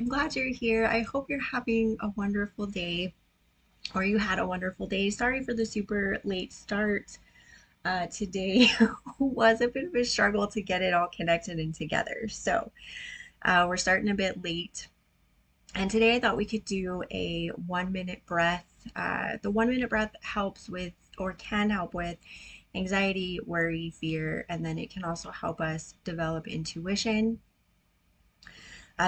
I'm glad you're here. I hope you're having a wonderful day or you had a wonderful day. Sorry for the super late start. Today was a bit of a struggle to get it all connected and together. We're starting a bit late. And today I thought we could do a 1 minute breath. The 1 minute breath helps with or can help with anxiety, worry, fear, and then it can also help us develop intuition.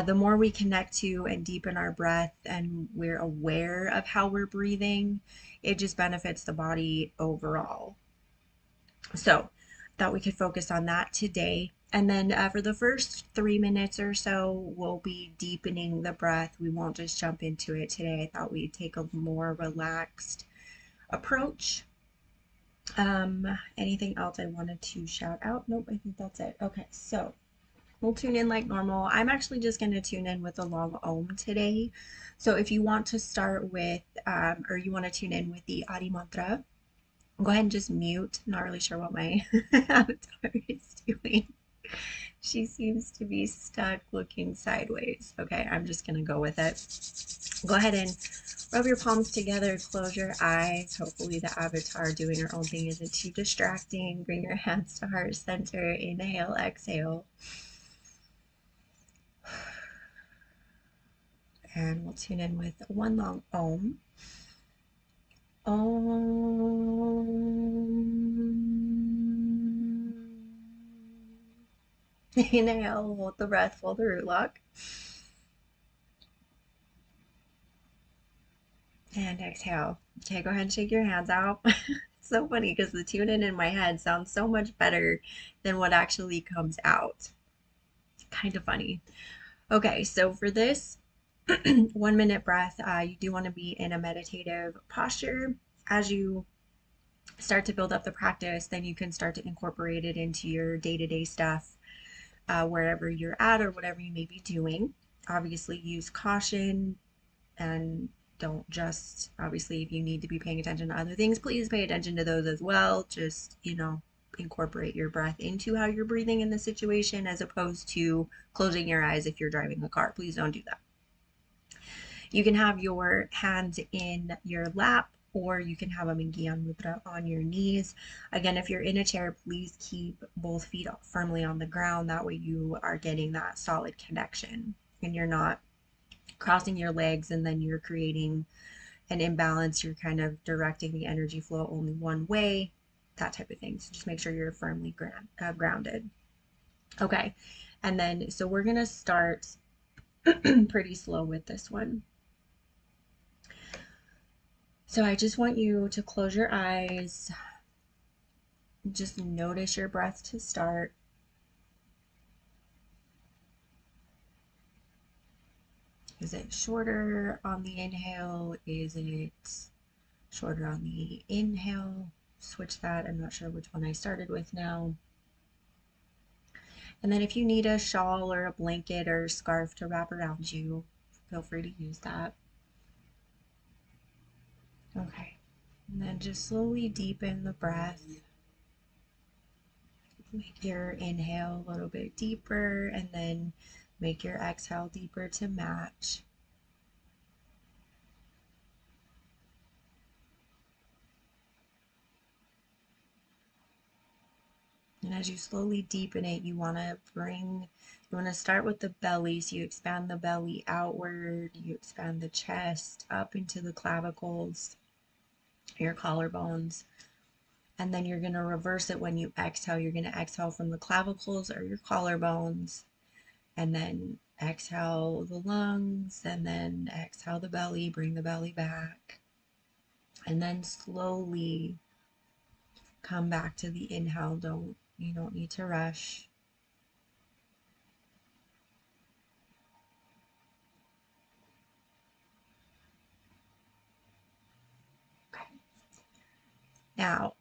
The more we connect to and deepen our breath and we're aware of how we're breathing, it just benefits the body overall. So, thought we could focus on that today. And then for the first 3 minutes or so, we'll be deepening the breath. We won't just jump into it today. I thought we'd take a more relaxed approach. Anything else I wanted to shout out? Nope, I think that's it. Okay, so we'll tune in like normal. I'm actually just going to tune in with a long Om today. So if you want to start with, or you want to tune in with the Adi Mantra, go ahead and just mute. I'm not really sure what my avatar is doing. She seems to be stuck looking sideways. Okay, I'm just going to go with it. Go ahead and rub your palms together, close your eyes. Hopefully the avatar doing her own thing isn't too distracting. Bring your hands to heart center. Inhale, exhale. And we'll tune in with one long Om. Om. Inhale, hold the breath, hold the root lock. And exhale. Okay, go ahead and shake your hands out. It's so funny because the tune in my head sounds so much better than what actually comes out. Kind of funny. Okay, so for this 1 minute breath, you do want to be in a meditative posture. As you start to build up the practice, then you can start to incorporate it into your day-to-day stuff, wherever you're at or whatever you may be doing. Obviously, use caution and don't just, obviously, if you need to be paying attention to other things, please pay attention to those as well. Just, incorporate your breath into how you're breathing in the situation as opposed to closing your eyes if you're driving a car. Please don't do that. You can have your hands in your lap or you can have a Mingyan Mudra on your knees. Again, if you're in a chair, please keep both feet firmly on the ground. That way you are getting that solid connection and you're not crossing your legs and then you're creating an imbalance. You're kind of directing the energy flow only one way, that type of thing. So just make sure you're firmly grounded. Okay, and then so we're going to start pretty slow with this one. So I just want you to close your eyes. Just notice your breath to start. Is it shorter on the inhale? Is it shorter on the inhale? Switch that. I'm not sure which one I started with now. And then if you need a shawl or a blanket or a scarf to wrap around you, feel free to use that. Okay. And then just slowly deepen the breath. Make your inhale a little bit deeper and then make your exhale deeper to match. And as you slowly deepen it, you want to start with the belly. So you expand the belly outward, you expand the chest up into the clavicles, your collarbones. And then you're going to reverse it when you exhale. You're going to exhale from the clavicles or your collarbones, and then exhale the lungs, and then exhale the belly, bring the belly back. And then slowly come back to the inhale. You don't need to rush. Okay. Now,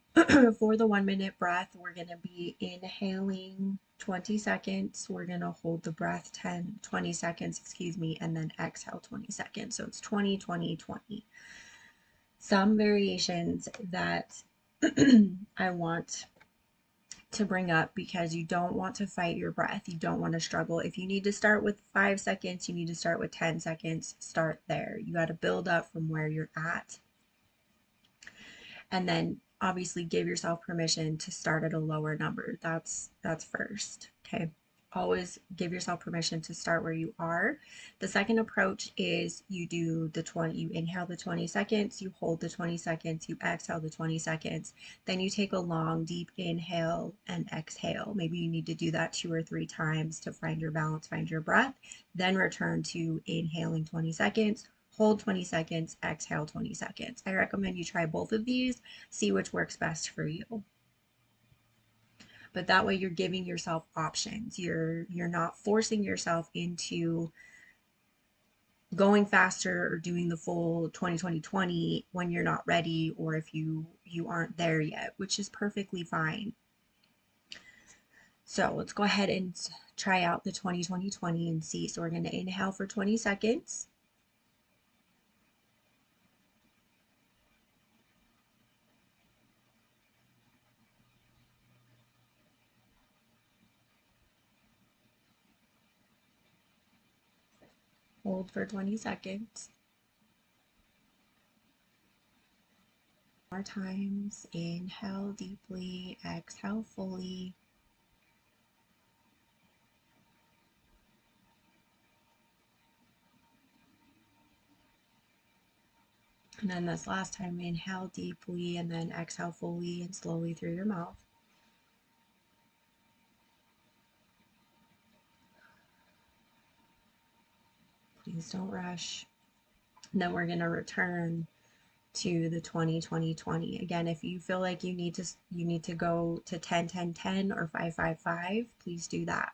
for the 1 minute breath, we're going to be inhaling 20 seconds. We're going to hold the breath 20 seconds, excuse me, and then exhale 20 seconds. So it's 20, 20, 20. Some variations that I want to bring up because you don't want to fight your breath. You don't want to struggle. If you need to start with 5 seconds, you need to start with 10 seconds. Start there. You got to build up from where you're at. And then obviously give yourself permission to start at a lower number. That's first. Okay. Always give yourself permission to start where you are. The second approach is you do the 20, you inhale the 20 seconds, you hold the 20 seconds, you exhale the 20 seconds. Then you take a long, deep inhale and exhale. Maybe you need to do that 2 or 3 times to find your balance, find your breath. Then return to inhaling 20 seconds, hold 20 seconds, exhale 20 seconds. I recommend you try both of these, see which works best for you. But that way you're giving yourself options. You're not forcing yourself into going faster or doing the full 20-20-20 when you're not ready or if you aren't there yet, which is perfectly fine. So let's go ahead and try out the 20-20-20 and see. So we're going to inhale for 20 seconds. Hold for 20 seconds. More times. Inhale deeply, exhale fully. And then this last time, inhale deeply and then exhale fully and slowly through your mouth. Please don't rush. And then we're going to return to the 20-20-20. Again, if you feel like you need to go to 10-10-10 or 5-5-5, please do that.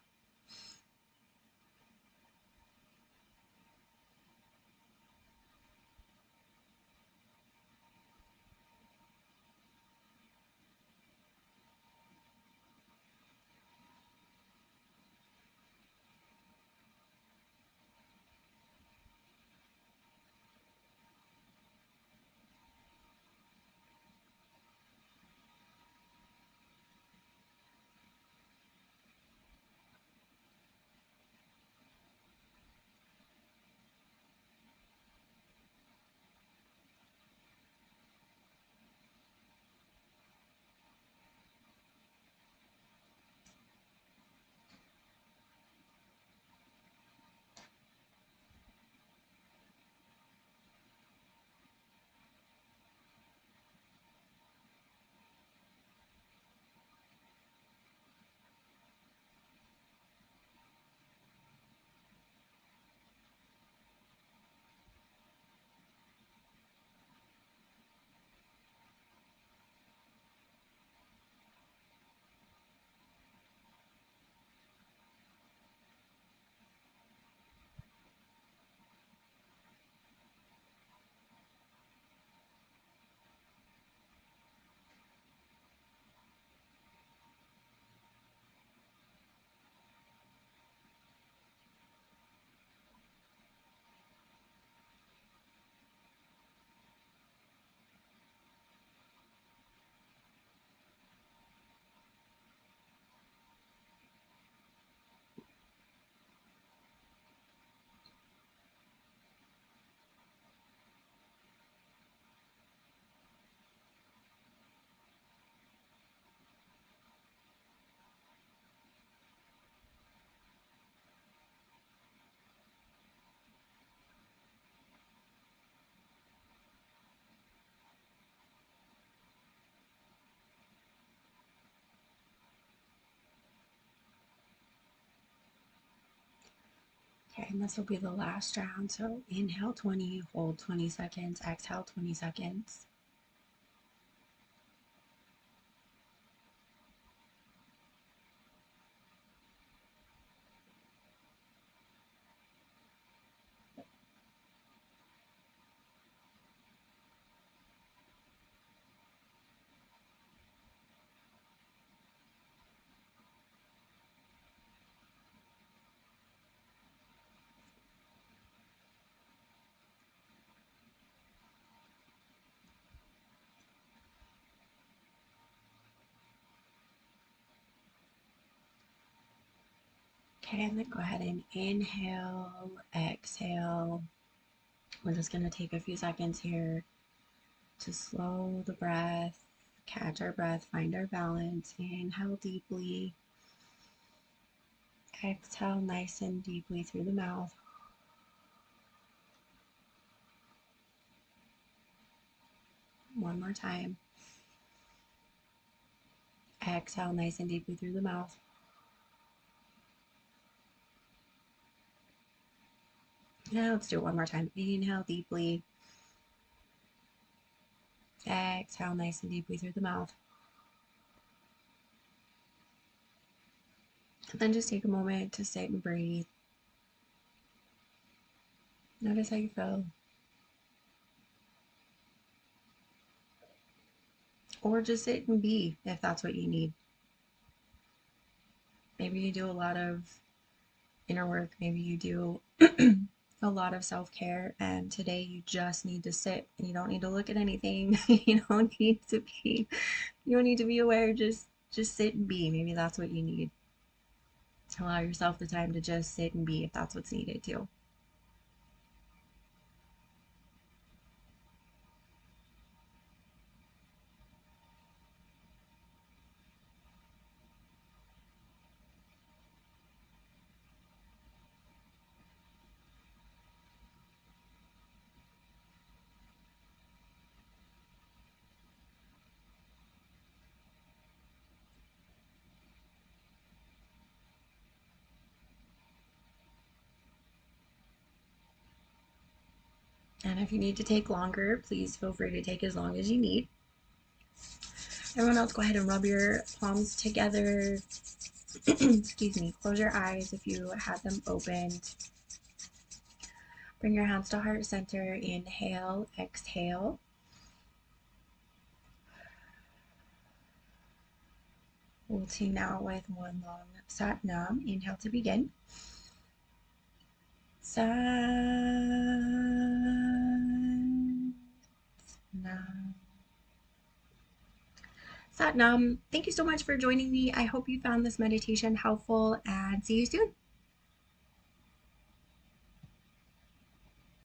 Okay, and this will be the last round. So inhale 20, hold 20 seconds, exhale 20 seconds. Okay, and then go ahead and inhale, exhale. We're just going to take a few seconds here to slow the breath, catch our breath, find our balance. Inhale deeply. Exhale nice and deeply through the mouth. One more time. Exhale nice and deeply through the mouth. Now let's do it one more time. Inhale deeply. Exhale nice and deeply through the mouth. And then just take a moment to sit and breathe. Notice how you feel. Or just sit and be if that's what you need. Maybe you do a lot of inner work. Maybe you do a lot of self-care, and today you just need to sit and you don't need to look at anything. You don't need to be aware. Just sit and be. Maybe that's what you need. To allow yourself the time to just sit and be if that's what's needed too. And if you need to take longer, please feel free to take as long as you need. Everyone else, go ahead and rub your palms together. Excuse me. Close your eyes if you had them opened. Bring your hands to heart center. Inhale, exhale. We'll tune out with one long Sat Nam. Inhale to begin. Sat Nam. Sat Nam. Thank you so much for joining me. I hope you found this meditation helpful, and see you soon.